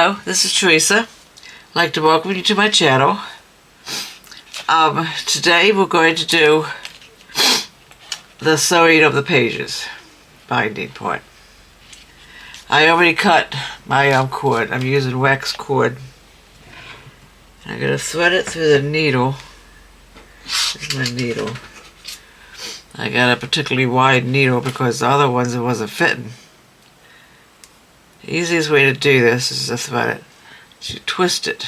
Hello, this is Teresa. I'd like to welcome you to my channel. Today we're going to do the sewing of the pages, binding part. I already cut my cord. I'm using wax cord. I'm going to thread it through the needle. This is my needle. I got a particularly wide needle because the other ones it wasn't fitting. The easiest way to do this is to thread it. You twist it.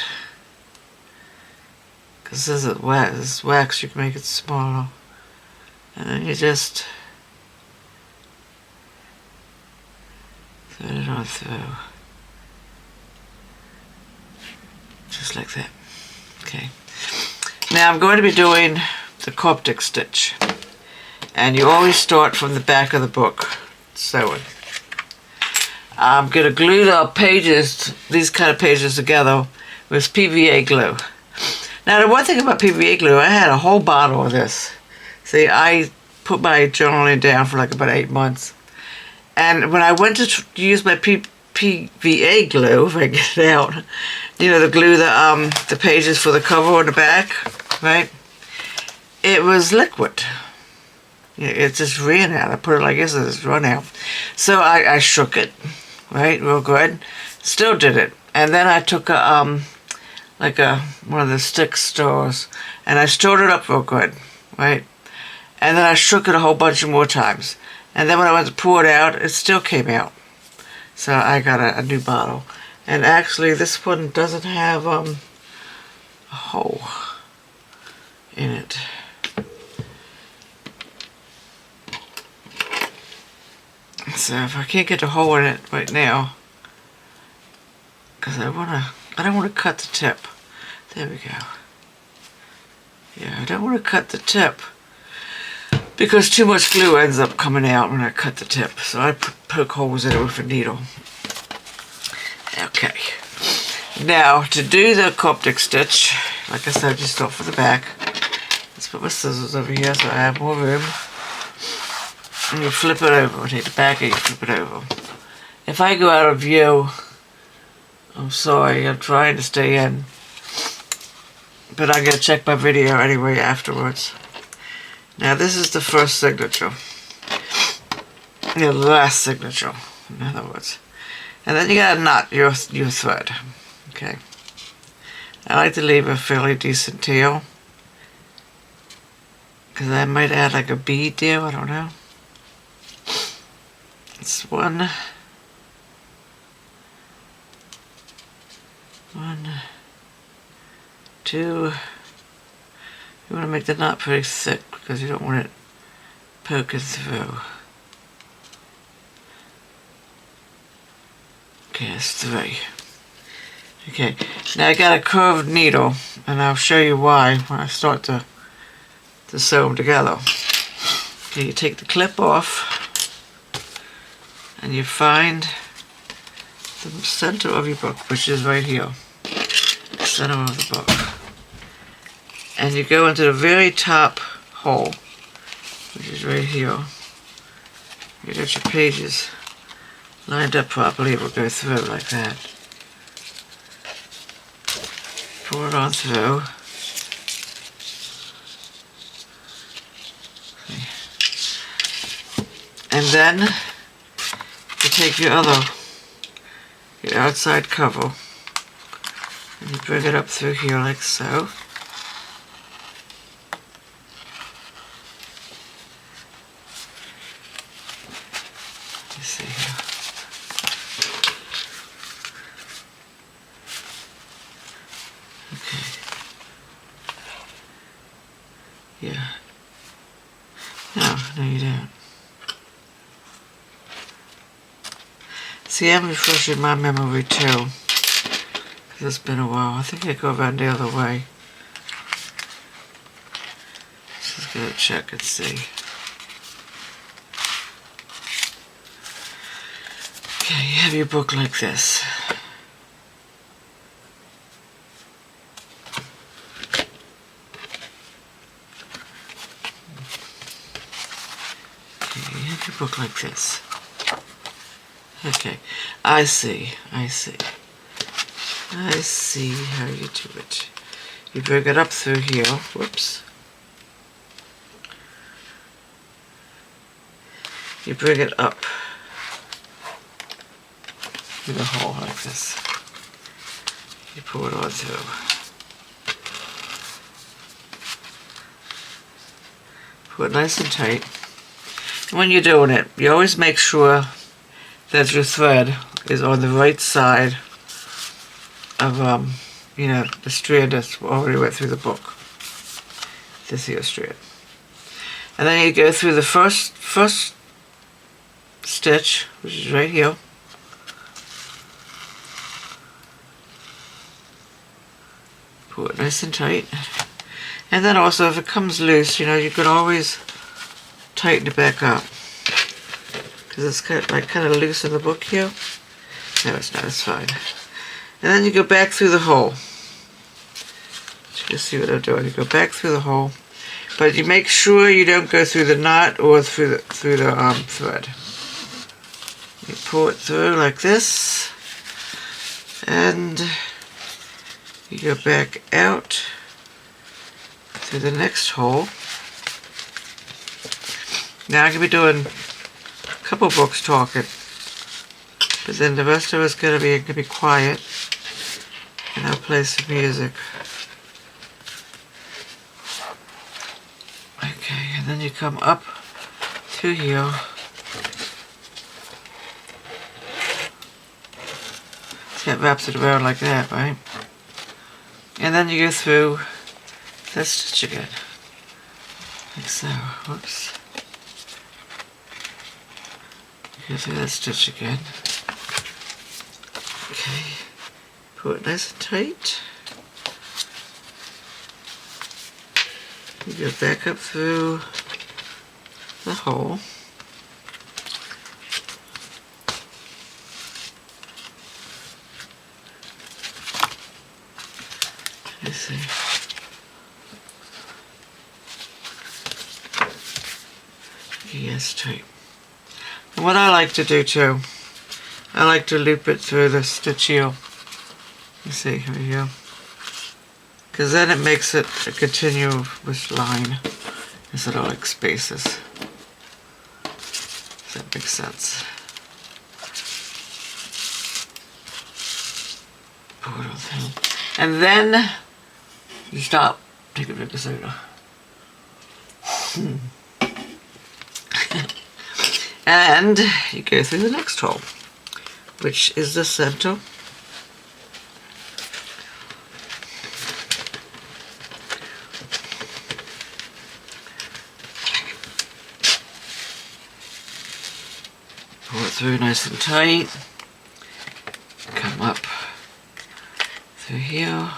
Because this is wax. This is wax, you can make it smaller. And then you just thread it on through. Just like that. Okay. Now I'm going to be doing the coptic stitch. And you always start from the back of the book sewing. I'm going to glue the pages, these kind of pages together with PVA glue. Now the one thing about PVA glue, I had a whole bottle of this. See, I put my journaling down for like about 8 months. And when I went to use my PVA glue, if I get it out, you know, the glue the pages for the cover on the back, right? It was liquid. It just ran out. I put it like this and it's run out. So I shook it, right, real good. Still did it. And then I took one of the stick stores and I stirred it up real good, right? And then I shook it a whole bunch of more times. And then when I went to pour it out, it still came out. So I got a new bottle. And actually this one doesn't have a hole in it. So if I can't get a hole in it right now, because I don't want to cut the tip. There we go. Yeah, I don't want to cut the tip because too much glue ends up coming out when I cut the tip. So I poke holes in it with a needle. Okay. Now to do the coptic stitch, like I said, just start from the back. Let's put my scissors over here so I have more room. And you flip it over. Take the back and you flip it over. If I go out of view, I'm sorry, I'm trying to stay in. But I'm going to check my video anyway afterwards. Now this is the first signature. The last signature, in other words. And then you got to knot your thread. Okay. I like to leave a fairly decent tail. Because I might add like a bead there, I don't know. It's one, two. You want to make the knot pretty thick because you don't want it poking through. Okay, that's 3. Okay, now I got a curved needle, and I'll show you why when I start to sew them together. Okay, you take the clip off. And you find the center of your book, which is right here, the center of the book. And you go into the very top hole, which is right here. You get your pages lined up properly. It will go through like that. Pull it on through. And then you take your outside cover and you bring it up through here like so. You see here. Okay. Yeah. No, you don't. See, I'm refreshing my memory too, because it's been a while. I think I go around the other way. Just gonna check and see. Okay, you have your book like this. Okay, you have your book like this. Okay, I see. I see how you do it. You bring it up through here. Whoops. You bring it up through the hole like this. You pull it on through. Pull it nice and tight. And when you're doing it, you always make sure that your thread is on the right side of, you know, the strand that's already went through the book. This here strand. And then you go through the first stitch, which is right here. Pull it nice and tight. And then also, if it comes loose, you know, you can always tighten it back up. Because it's kind of loose in the book here. No, it's not, it's fine. And then you go back through the hole. You can see what I'm doing. You go back through the hole. But you make sure you don't go through the knot or through the thread. You pull it through like this. And you go back out through the next hole. Now I'm going to be doing a couple books talking, but then the rest of us going to be quiet, and I'll play some music. Okay, and then you come up through here. See, it wraps it around like that, right? And then you go through that stitch again, like so. Whoops. Go through that stitch again. Okay. Pull it nice and tight. You go back up through the hole. Let's see. Yes, tight. And what I like to do too, I like to loop it through the stitch heel. You see, here we go. Because then it makes it a continuous line instead of like spaces. Does that make sense? Pull it all through. And then you stop. Take a bit of soda. And you go through the next hole, which is the center. Pull it through nice and tight. Come up through here.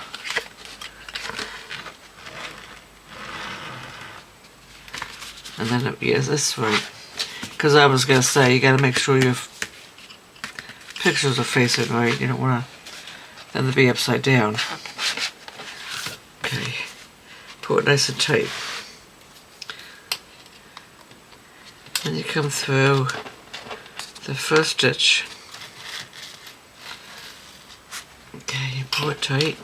And then it is this way. Because I was going to say, you got to make sure your pictures are facing right. You don't want them to be upside down. Okay. Pull it nice and tight. Then you come through the first stitch. Okay, you pull it tight.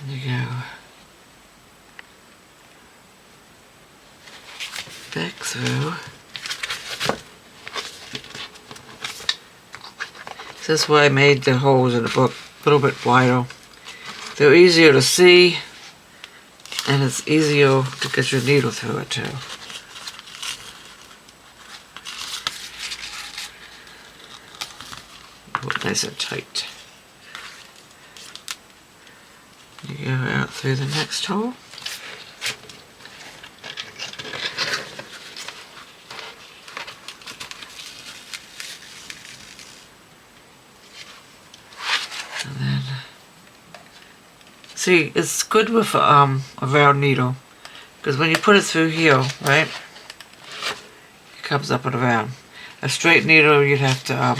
And you go back through. That's why I made the holes in the book a little bit wider. They're easier to see, and it's easier to get your needle through it too. Pull it nice and tight. You go out through the next hole. And then, see, it's good with a round needle, because when you put it through here, right, it comes up and around. A straight needle, you'd have to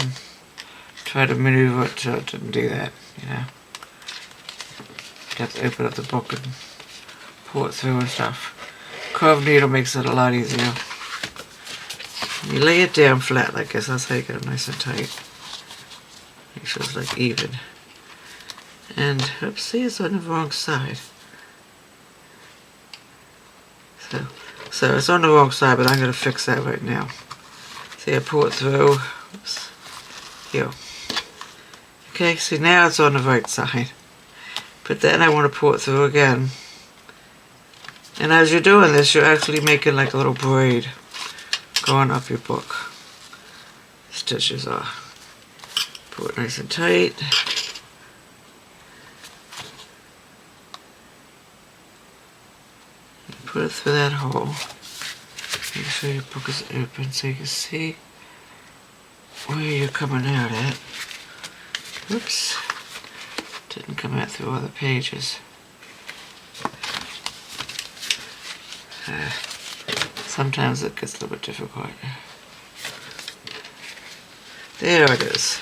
try to maneuver it to do that, you know. You have to open up the book and pull it through and stuff. Curved needle makes it a lot easier. You lay it down flat like this. That's how you get it nice and tight. Make sure it's like even. And oopsie, it's on the wrong side. So it's on the wrong side, but I'm going to fix that right now. See, I pull it through. Oops. Here. Okay, see now it's on the right side. But then I want to pull it through again. And as you're doing this, you're actually making like a little braid going up your book. Stitches are. Pull it nice and tight. Put it through that hole. Make sure your book is open so you can see where you're coming out at. Oops. Didn't come out through all the pages. Sometimes it gets a little bit difficult. There it is.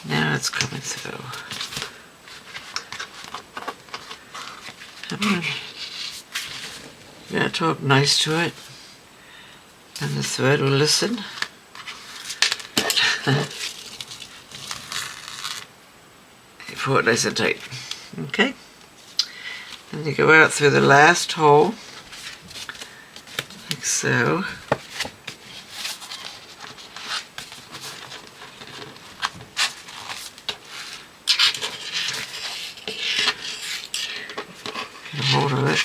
Now it's coming through. Come on. You gotta talk nice to it, and the thread will listen. You pull it nice and tight. Okay? Then you go out through the last hole, like so. Get a hold of it.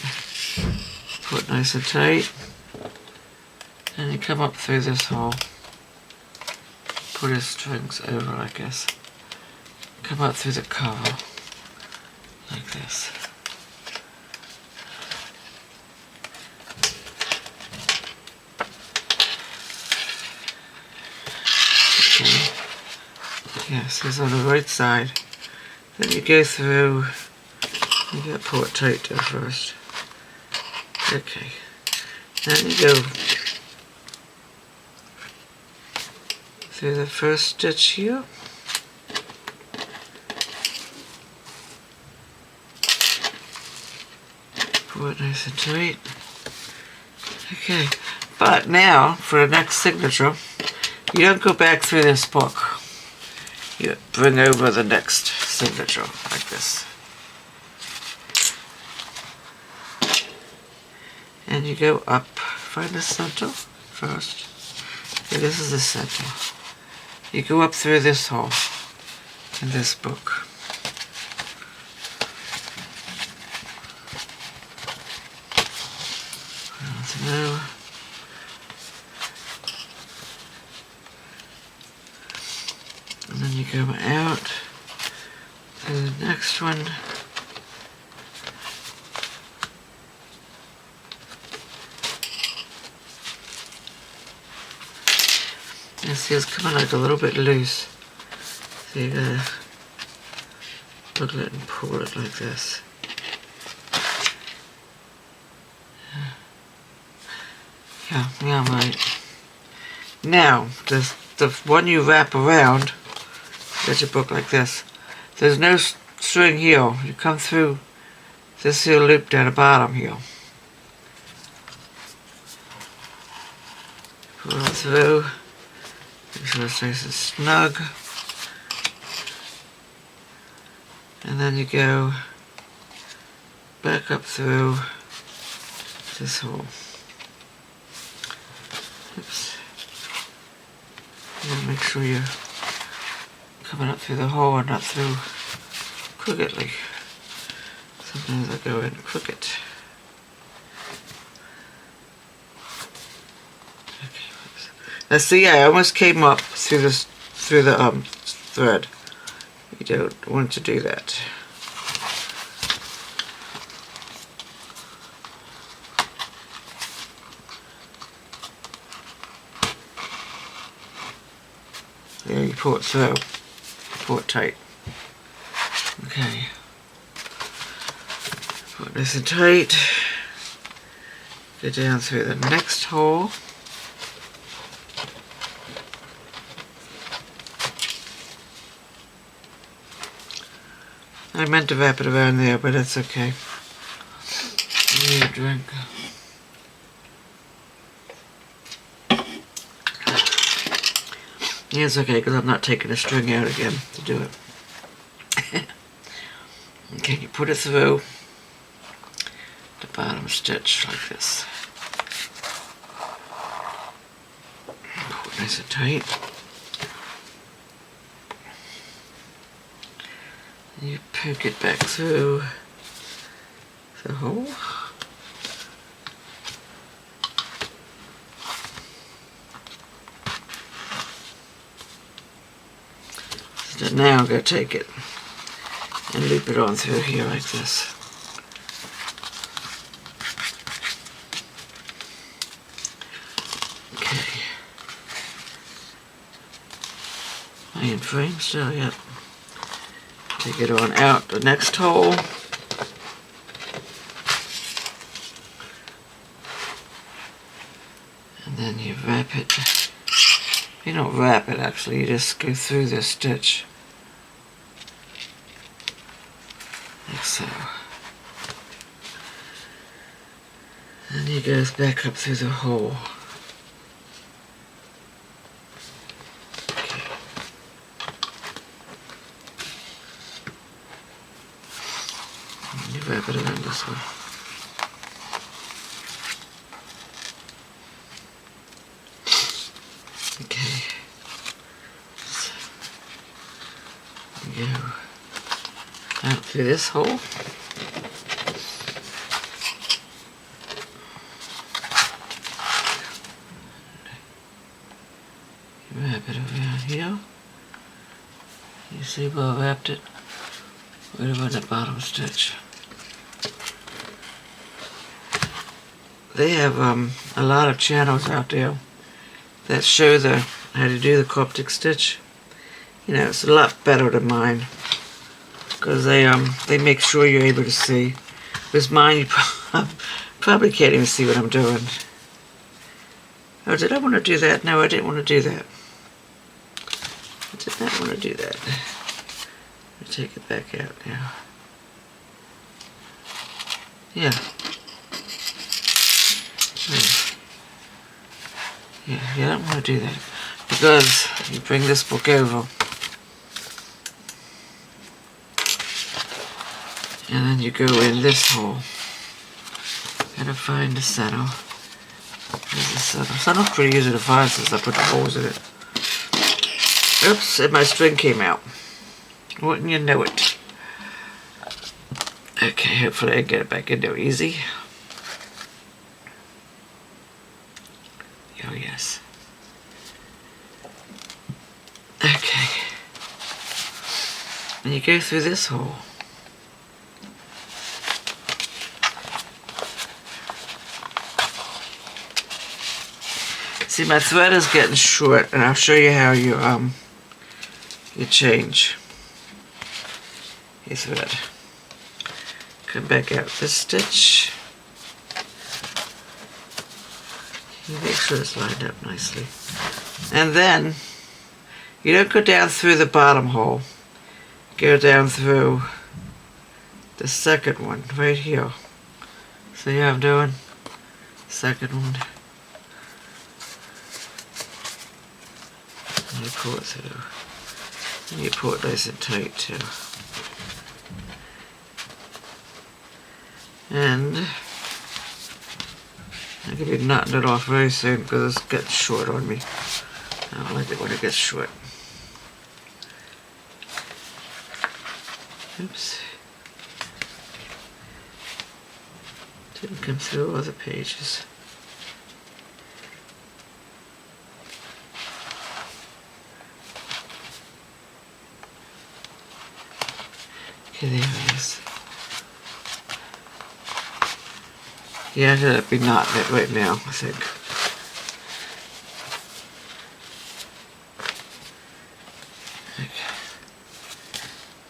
Put it nice and tight, and you come up through this hole. Put your strings over like this. Come up through the cover like this. Okay. Yes, it's on the right side. Then you go through. You gotta pull it tight there first. Okay, then you go through the first stitch here. Pull it nice and tight. Okay, but now for the next signature, you don't go back through this book. You bring over the next signature like this. And you go up, find the center first. Okay, this is the center. You go up through this hole in this book. Now, and then you go out to the next one. You see it's coming like a little bit loose. So you gotta wiggle it and pull it like this. Yeah, right. Now, the one you wrap around, get your book like this. There's no string here. You come through this here loop down the bottom here. Pull it through. Make sure it's nice and snug. And then you go back up through this hole. Oops. And make sure you're coming up through the hole and not through crookedly. Sometimes I go in crooked. Now see, I almost came up through this, through the thread. You don't want to do that. There, you pull it through. Pull it tight. Okay. Pull it nice and tight. Go down through the next hole. I meant to wrap it around there, but that's okay. I need a drink. Yeah, it's okay because I'm not taking the string out again to do it. Okay, you put it through the bottom stitch like this. Pull it nice and tight. And you poke it back through the hole. So now I'm going to take it and loop it on through here like this. Okay. Iron frame still, yep. Take it on out the next hole. And then you wrap it. You don't wrap it actually, you just go through this stitch. Like so. And he goes back up through the hole. Okay. And you wrap it around this one. Okay. So you go out through this hole. You wrap it around here. You see where I wrapped it? Right around the bottom stitch. They have a lot of channels out there that show how to do the Coptic stitch. You know, it's a lot better than mine because they make sure you're able to see. With mine, you probably can't even see what I'm doing. Oh, did I want to do that? No, I didn't want to do that. I did not want to do that. Let me take it back out now. Yeah. Yeah, you don't want to do that because you bring this book over and then you go in this hole. Gotta find the saddle. There's the saddle. Saddle's pretty easy to find since I put the holes in it. Oops, and my string came out. Wouldn't you know it? Okay, hopefully I get it back in there easy. Oh yes. Okay. And you go through this hole. See, my thread is getting short, and I'll show you how you change your thread. Come back out this stitch. You make sure it's lined up nicely. And then, you don't go down through the bottom hole. Go down through the second one, right here. See how I'm doing? Second one. And you pull it through. And you pull it nice and tight too. And I'm going to be knotting it off very soon because it's getting short on me. I don't like it when it gets short. Oops. Didn't come through all the pages. Okay, there it is. Yeah, I should be knotting it right now, I think.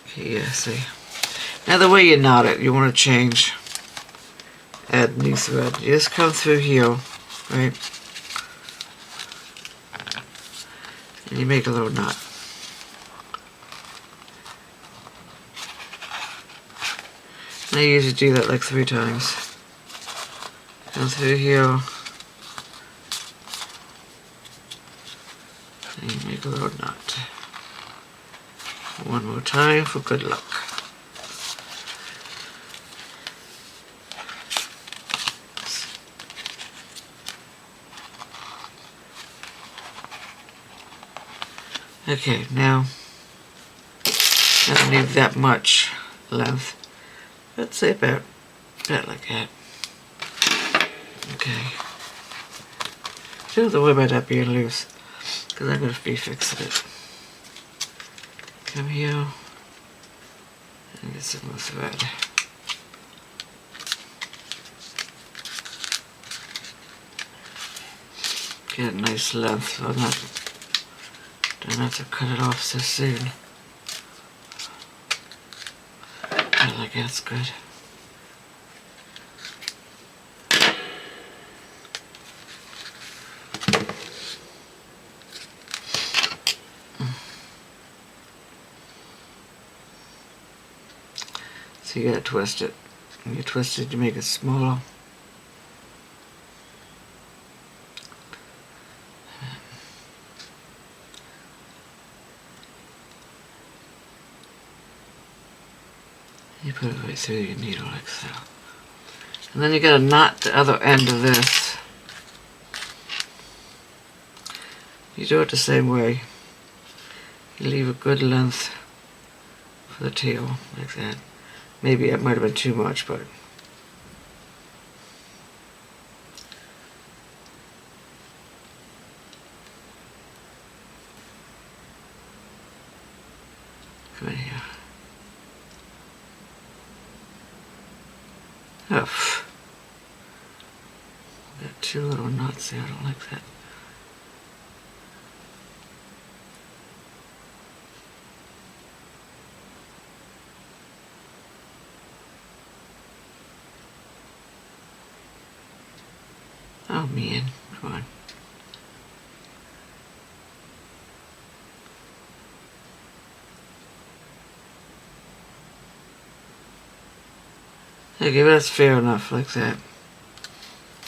Okay, yeah, see. Now the way you knot it, you want to change. Add new thread. You just come through here, right? And you make a little knot. And I usually do that like 3 times. Come through here. And you make make a little knot. One more time for good luck. Okay, now I don't need that much length. Let's say about like that. Okay. Don't have to worry about that being loose, because I'm going to be fixing it. Come here and get some more thread. Get a nice length so don't have to cut it off so soon. I like that's good. So you gotta twist it. When you twist it, you make it smaller. You put it right through your needle like so. And then you gotta knot the other end of this. You do it the same way. You leave a good length for the tail, like that. Maybe it might have been too much, but come in here. Oh, got two little knots there. I don't like that. Oh man, come on. Okay, that's fair enough, like that.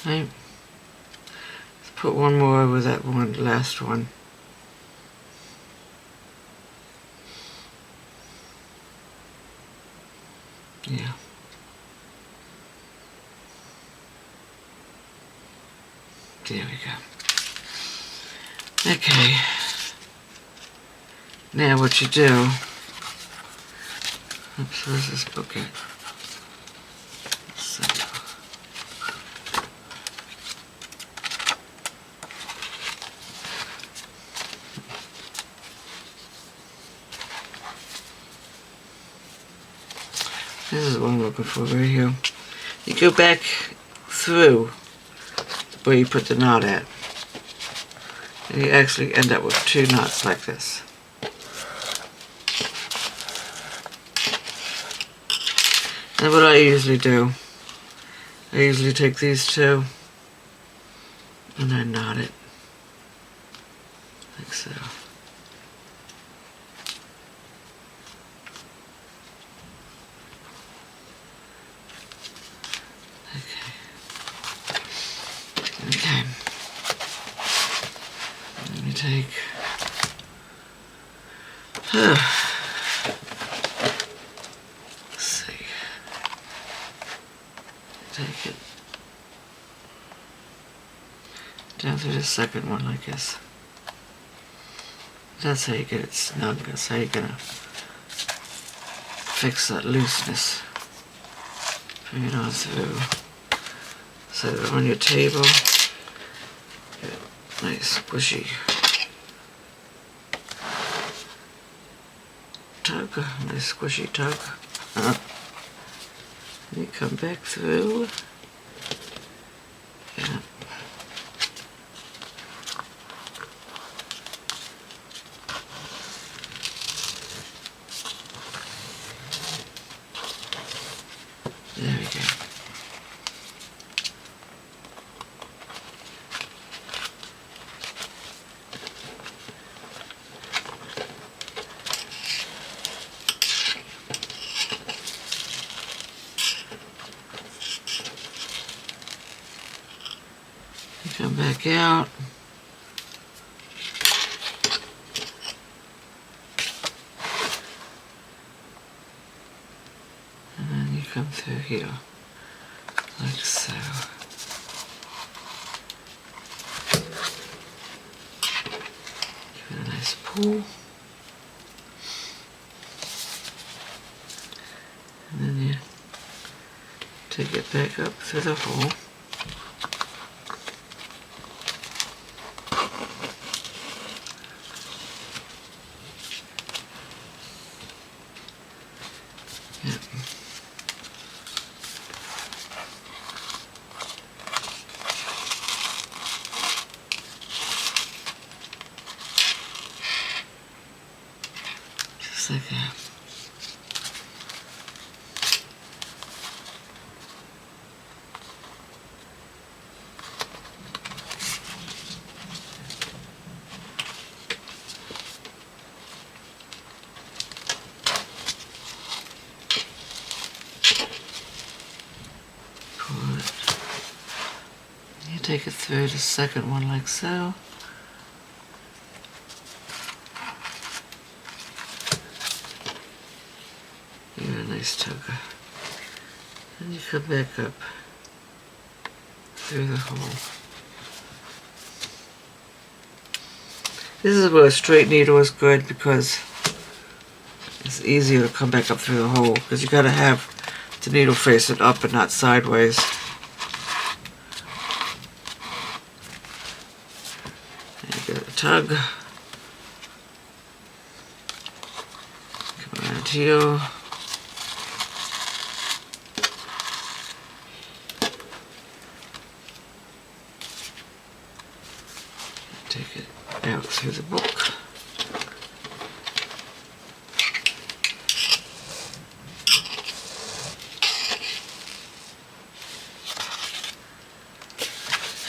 Right. Let's put one more over that one, last one. Yeah. There we go. Okay. Now what you do, oops, where's this book at? So, this is what I'm looking for right here. You go back through where you put the knot at. And you actually end up with two knots like this. And what I usually do, I usually take these two and I knot it like so. Okay. Let me take let's see. Take it down through the second one like this. That's how you get it snug. That's how you're gonna fix that looseness. Bring it on through. So that on your table, get nice squishy tug, nice squishy tug. And you come back through. Yeah. There we go. Come back out. you come through here, like so. Give it a nice pull. And then you take it back up through the hole. Yep. Just like that. Take it through the second one like so. Give it a nice tug. And you come back up through the hole. This is where a straight needle is good because it's easier to come back up through the hole because you got to have the needle facing up and not sideways. Tug. Come around here. Take it out through the book.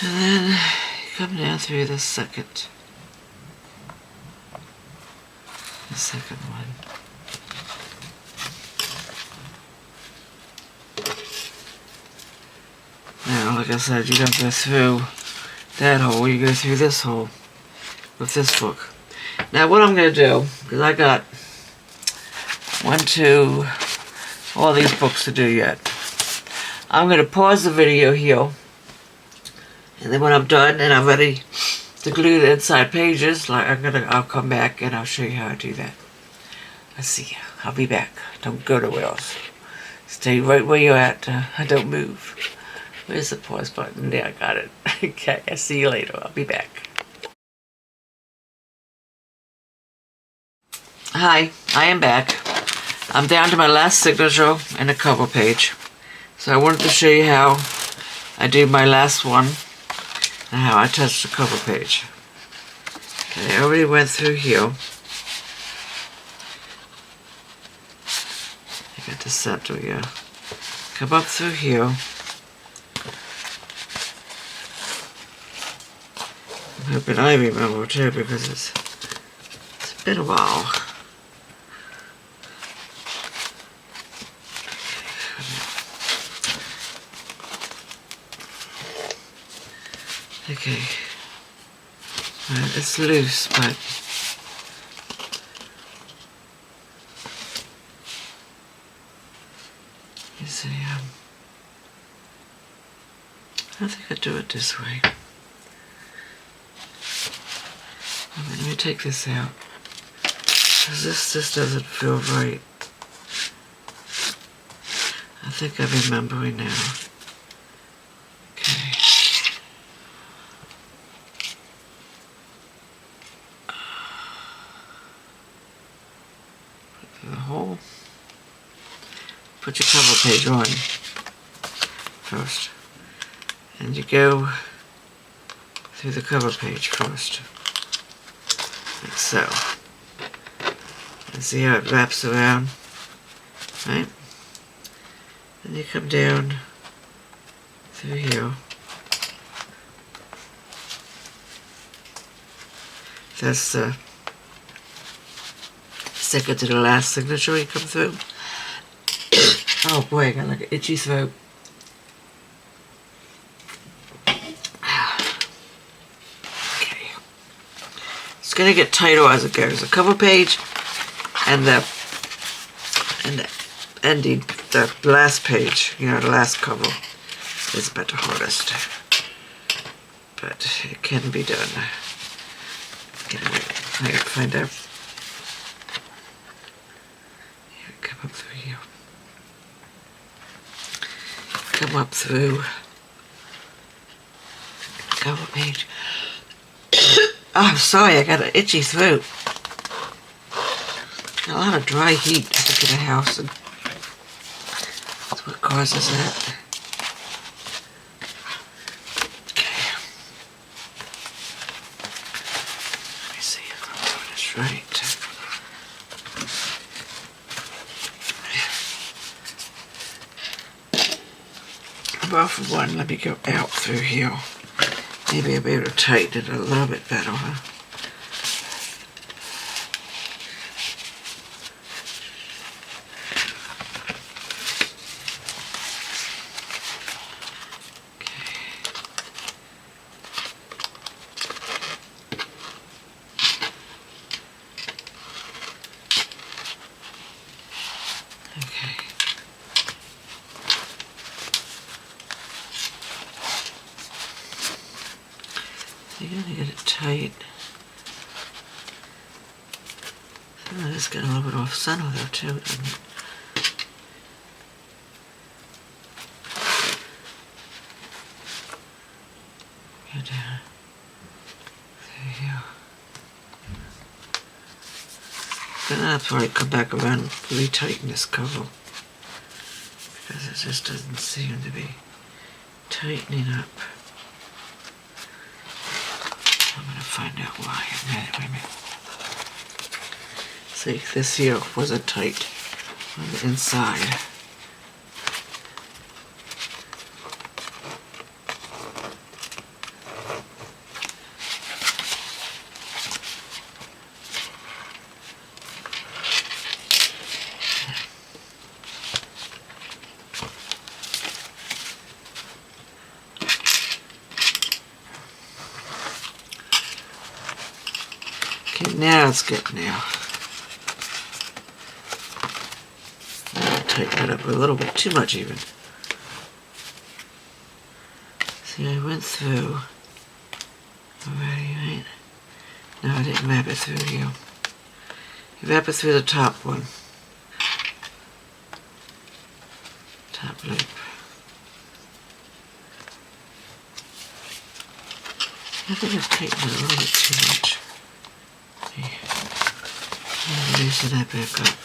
And then you come down through the second one. Now, like I said, you don't go through that hole, you go through this hole with this book. Now what I'm going to do, because I got all these books to do yet, I'm going to pause the video here, and then when I'm done and I'm ready to glue the inside pages, I'll come back and I'll show you how I do that. Let's see. I'll be back. Don't go nowhere else. Stay right where you're at. Don't move. Where's the pause button? There, I got it. Okay, I'll see you later. I'll be back. Hi, I am back. I'm down to my last signature and the cover page. So I wanted to show you how I do my last one and how I touch the cover page. Okay, I already went through here. I got the center here. Come up through here. I'm hoping I remember too because it's been a while. Okay. It's loose, but you see, I think I'd do it this way. Let me take this out, because this doesn't feel right. I think I'm remembering now. Okay. Put through the hole. Put your cover page on first. And you go through the cover page first. Like so. And see how it wraps around? Right? Then you come down through here. That's the second to the last signature you come through. Oh boy, I got like an itchy throat. Okay. It's gonna get tighter as it goes. The cover page and the ending the last page, you know, the last cover is about the hardest. But it can be done. Find out. Here, come up through here. Come up through cover page. Oh, I'm sorry, I got an itchy throat. A lot of dry heat, I think, in the house, and that's what causes that. Okay. Let me see if I'm doing this right. Well, for one, let me go out through here. Maybe I'll be able to tighten it a little bit better, huh? You gotta get it tight. Some of this got a little bit off center though too, doesn't it? Go down through here. Then I'll probably come back around and retighten this cover, because it just doesn't seem to be tightening up. I'm going to find out why. Wait a minute. See, this here wasn't tight on the inside. Okay, now it's good now. I'll tighten it up a little bit, too much even. See, I went through already, right? No, I didn't wrap it through here. You wrap it through the top one. Top loop. I think I've tightened it a little bit too much. Loosen that back up.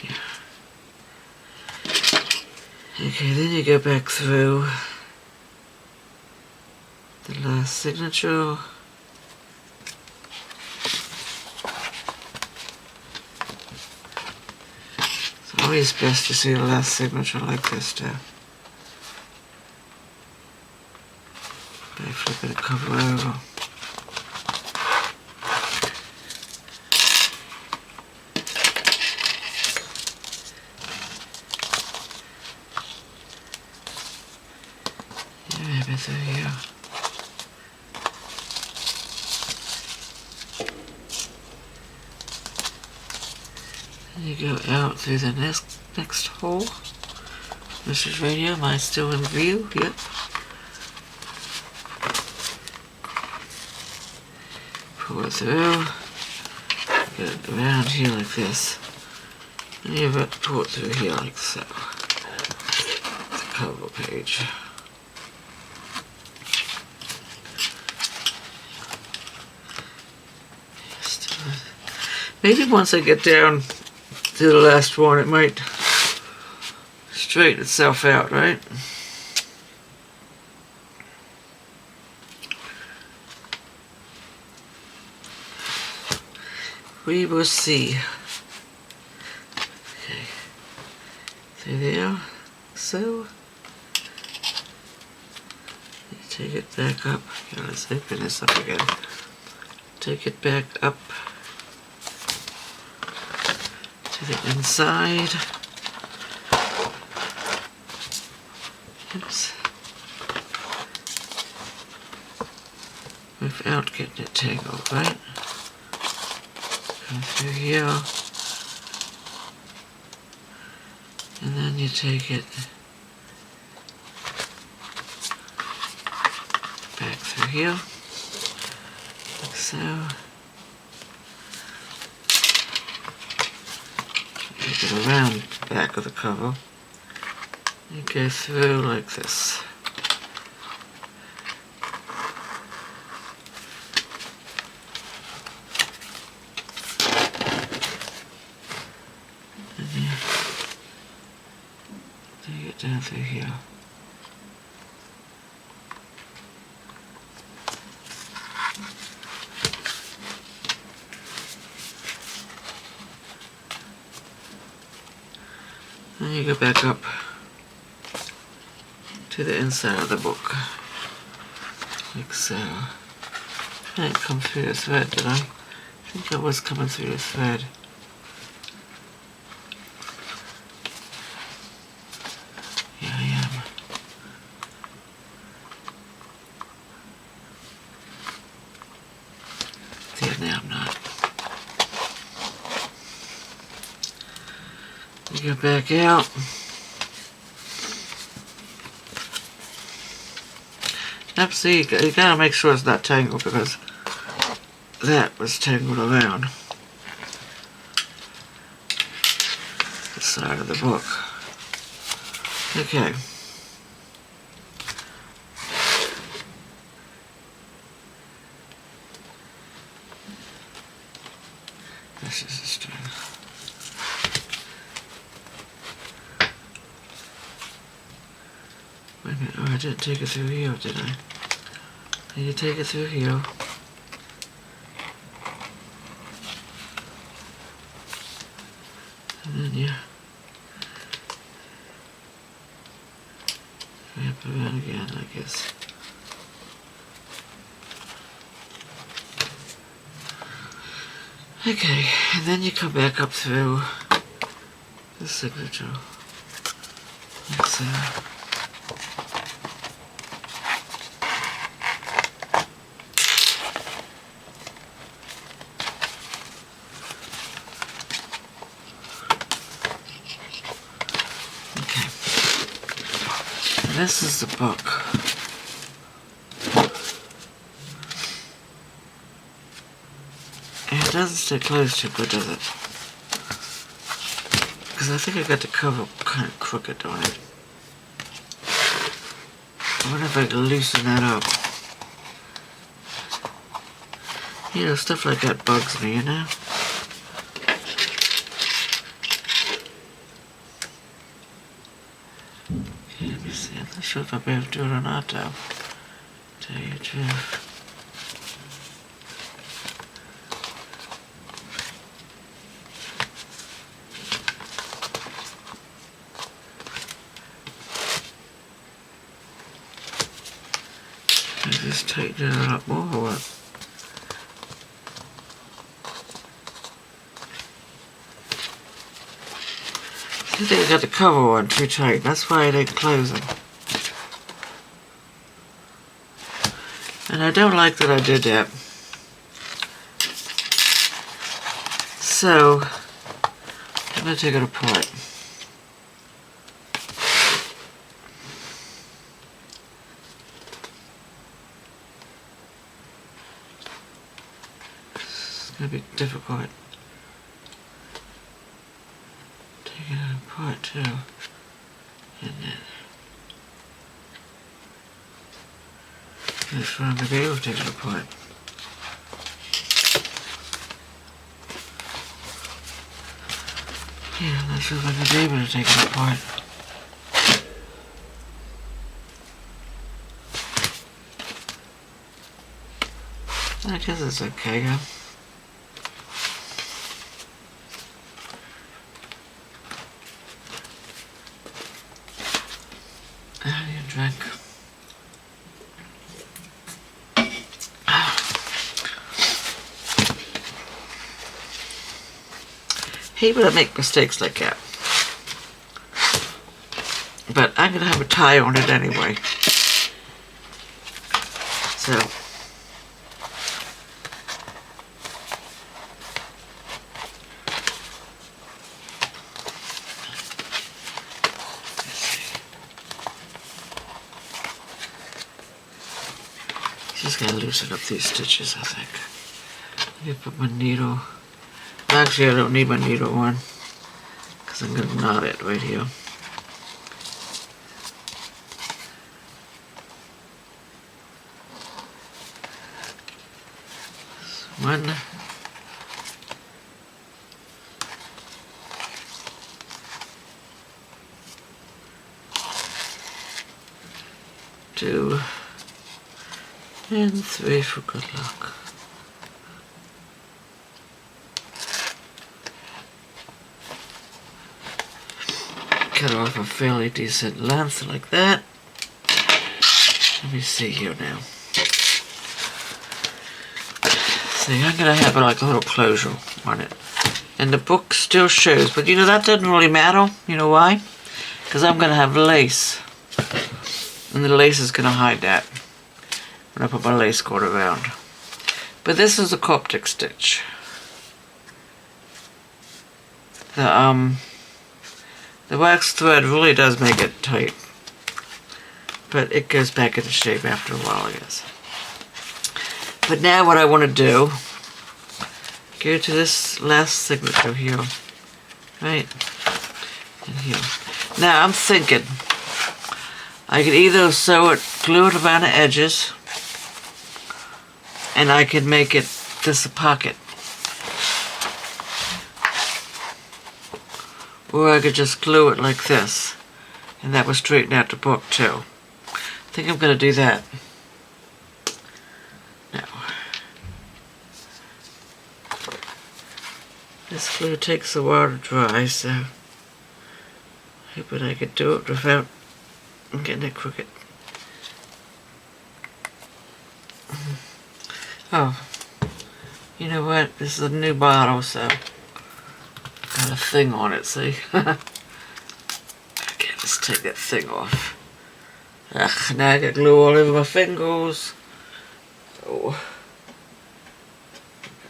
Yeah. Okay, then you go back through the last signature. It's always best to see the last signature like this too. By flipping the cover over. Yeah, maybe through here. Then you go out through the next hole. Mrs. Radio, am I still in view? Yep. Pull it through, get it around here like this, and you've got to pull it through here like so. The cover page. Maybe once I get down to the last one, it might straighten itself out, right? We will see. Okay. Through there. So. You take it back up. Here, let's open this up again. Take it back up to the inside. Oops. without getting it tangled, right? Come through here. And then you take it back through here, like so. Take it around the back of the cover. You go through like this. And you take it down through here. Then you go back up to the inside of the book, like so. I didn't come through the thread, did I? I think I was coming through the thread. Here I am. There, now I'm not. You go back out. Now see, you gotta make sure it's not tangled because that was tangled around the side of the book. Okay. This is the string. Wait a minute, oh, I didn't take it through here, did I? And you take it through here. And then you wrap it around again, I guess. Okay, and then you come back up through the signature. Like so. This is the book. And it doesn't stay closed too good, does it? Because I think I got the cover kind of crooked on it. I wonder if I can loosen that up. You know, stuff like that bugs me, you know? Let me see, I'm not sure if I'll be able to do it or not though. Tell you the truth. I just tighten it up more or what? I think I got the cover on too tight, that's why it ain't closing. And I don't like that I did that. So, I'm going to take it apart. It's going to be difficult. Take it apart too. And then that's where I'm going to be able to take it apart. Yeah, I'm not sure if I'm going to be able to take it apart. I guess it's okay, yeah. How do you drink? Hate when I make mistakes like that. But I'm going to have a tie on it anyway. So, just gotta loosen up these stitches, I think. Let me put my needle. Actually, I don't need my needle one because I'm gonna knot it right here. One. 2 and 3 for good luck. Cut off a fairly decent length like that. Let me see here now. See, I'm going to have like a little closure on it. And the book still shows, but you know, that doesn't really matter. You know why? Because I'm going to have lace. And the lace is going to hide that when I put my lace cord around. But this is a Coptic stitch. The wax thread really does make it tight. But it goes back into shape after a while, I guess. But now what I want to do, go to this last signature here. Right? And here. Now I'm thinking, I could either sew it, glue it around the edges, and I could make it this a pocket. Or I could just glue it like this, and that would straighten out the book too. I think I'm going to do that. Now, this glue takes a while to dry, so hoping I could do it without getting it crooked. Oh, you know what? This is a new bottle, so got a thing on it, see? Okay, let's take that thing off. Ugh, now I got glue all over my fingers. Oh.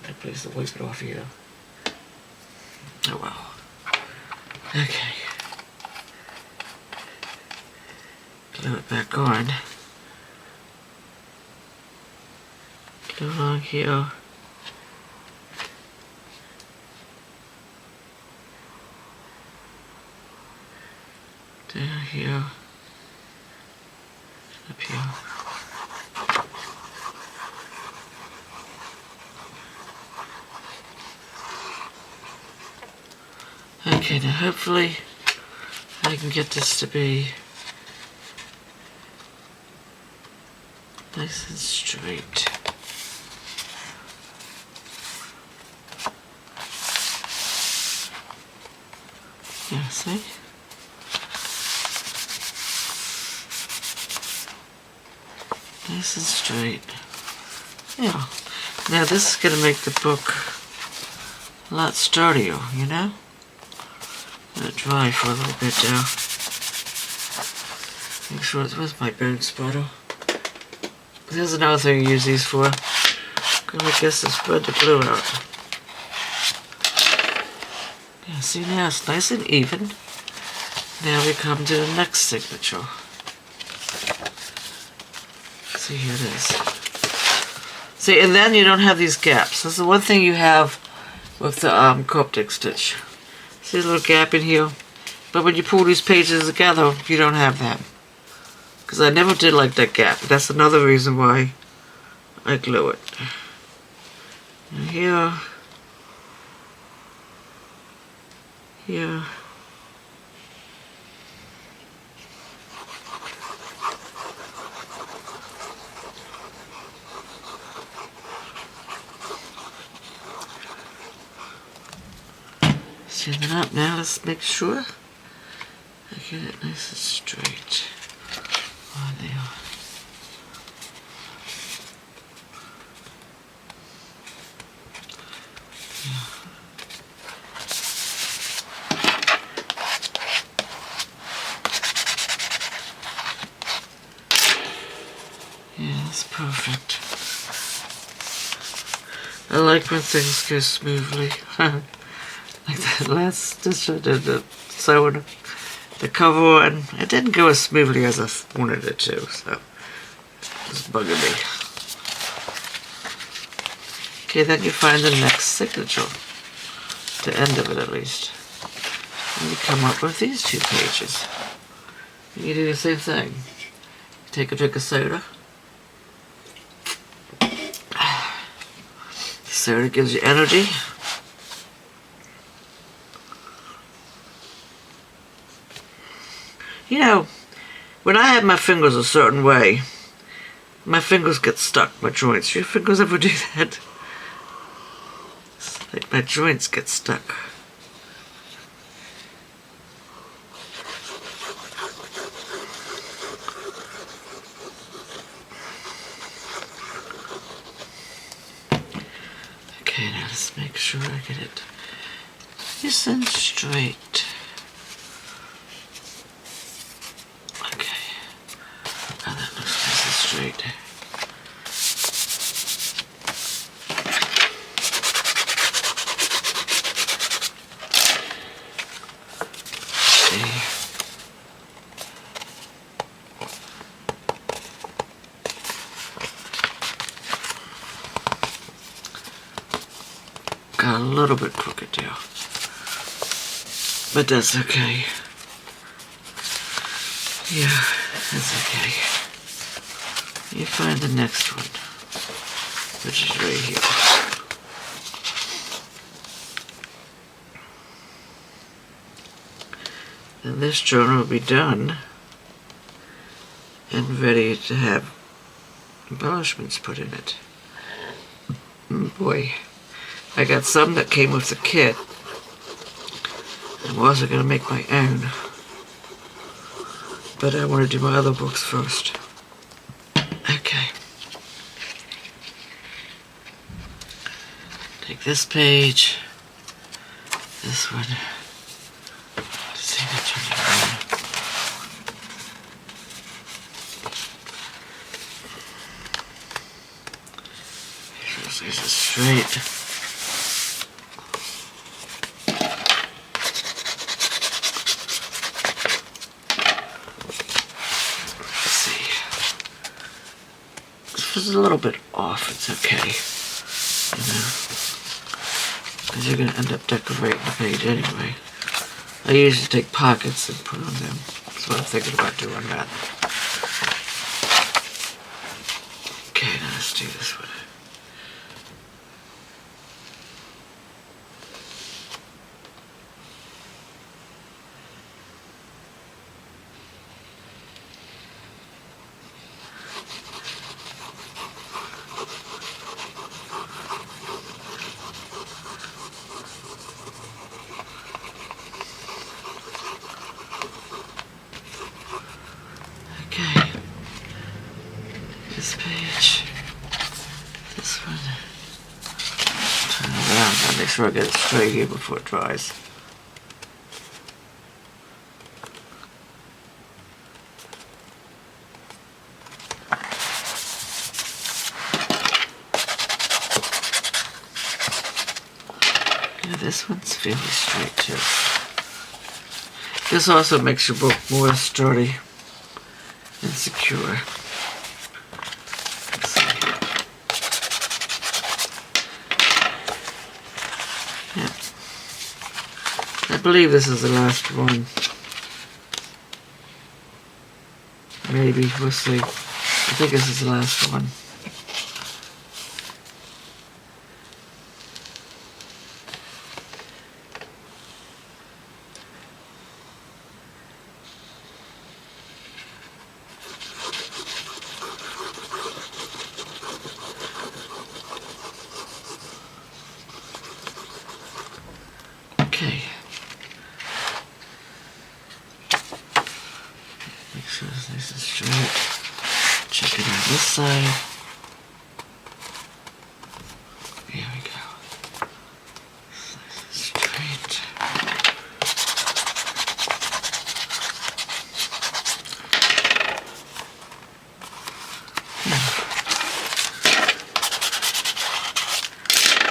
No place to wipe it off here. Oh well. Okay. Glue it back on. Glue along here. Down here. Up here. Okay, now hopefully I can get this to be nice and straight. Yeah, see? Nice and straight. Yeah. Now this is going to make the book a lot sturdier, you know? Let it dry for a little bit now. Make sure it's with my bone spotter. There's another thing you use these for. I guess to spread the glue out. Yeah, see now it's nice and even. Now we come to the next signature. See, here it is. See, and then you don't have these gaps. That's the one thing you have with the Coptic stitch. See the little gap in here? But when you pull these pages together, you don't have that. Because I never did like that gap. That's another reason why I glue it. And here. Here. Stand it up now, let's make sure I get it nice and straight on there. Yeah, that's perfect. I like when things go smoothly. Like that last stitch I did the sewing the cover, and it didn't go as smoothly as I wanted it to, so it's bugging me. Okay, then you find the next signature, the end of it at least. And you come up with these 2 pages. You do the same thing. You take a drink of soda. The soda gives you energy. You know, when I have my fingers a certain way, my fingers get stuck, my joints. Your fingers ever do that? It's like my joints get stuck. Okay, now let's make sure I get it nice and straight. Okay, now that looks nice and straight. Got a little bit crooked there, but that's okay. Yeah, that's okay. You find the next one, which is right here. And this journal will be done and ready to have embellishments put in it. Boy, I got some that came with the kit. I wasn't going to make my own, but I want to do my other books first. Okay. Take this page, this one. See that one around. This is straight. It's a little bit off, it's okay, you know, because you're going to end up decorating the page anyway. I usually take pockets and put on them. That's what I'm thinking about doing that. Okay, now let's do this one. Okay, this page, this one, turn around and make sure I get it straight here before it dries. Yeah, this one's fairly straight too. This also makes your book more sturdy and secure. Let's see. Yeah. I believe this is the last one. Maybe, we'll see. I think this is the last one. Okay. Make sure it's nice and straight. Check it on this side. Here we go. It's nice and straight.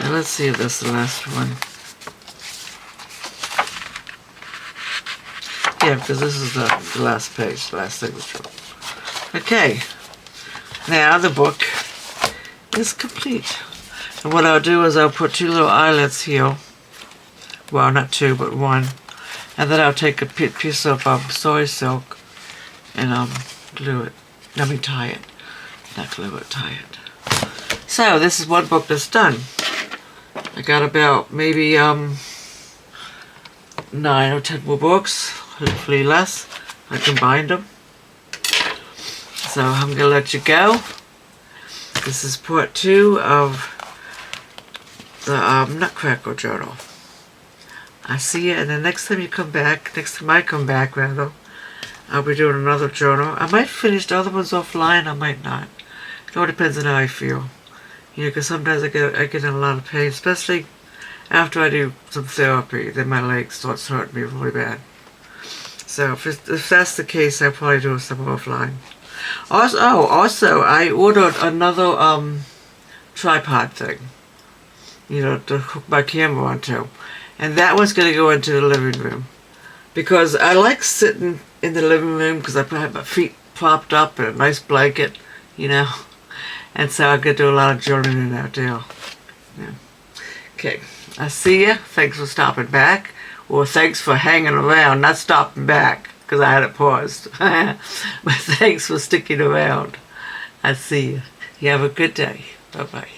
Now let's see if that's the last one. Yeah, because this is the last page, the last signature. Okay, now the book is complete. And what I'll do is I'll put 2 little eyelets here. Well, not 2, but 1. And then I'll take a piece of soy silk and glue it. Let me tie it. Not glue it, tie it. So this is one book that's done. I got about maybe 9 or 10 more books, hopefully less. I combined them. So I'm going to let you go. This is part 2 of the Nutcracker journal. I see you, and the next time you come back, next time I come back rather, I'll be doing another journal. I might finish the other ones offline, I might not. It all depends on how I feel. You know, because sometimes I get in a lot of pain, especially after I do some therapy. Then my leg starts hurting me really bad. So if that's the case, I'll probably do some offline. Also, I ordered another tripod thing. You know, to hook my camera onto. And that one's going to go into the living room. Because I like sitting in the living room because I have my feet propped up in a nice blanket, you know. And so I could do a lot of journaling out there. Yeah. Okay, I see you. Thanks for stopping back. Or thanks for hanging around, not stopping back, because I had it paused. But thanks for sticking around. I see you. You have a good day. Bye-bye.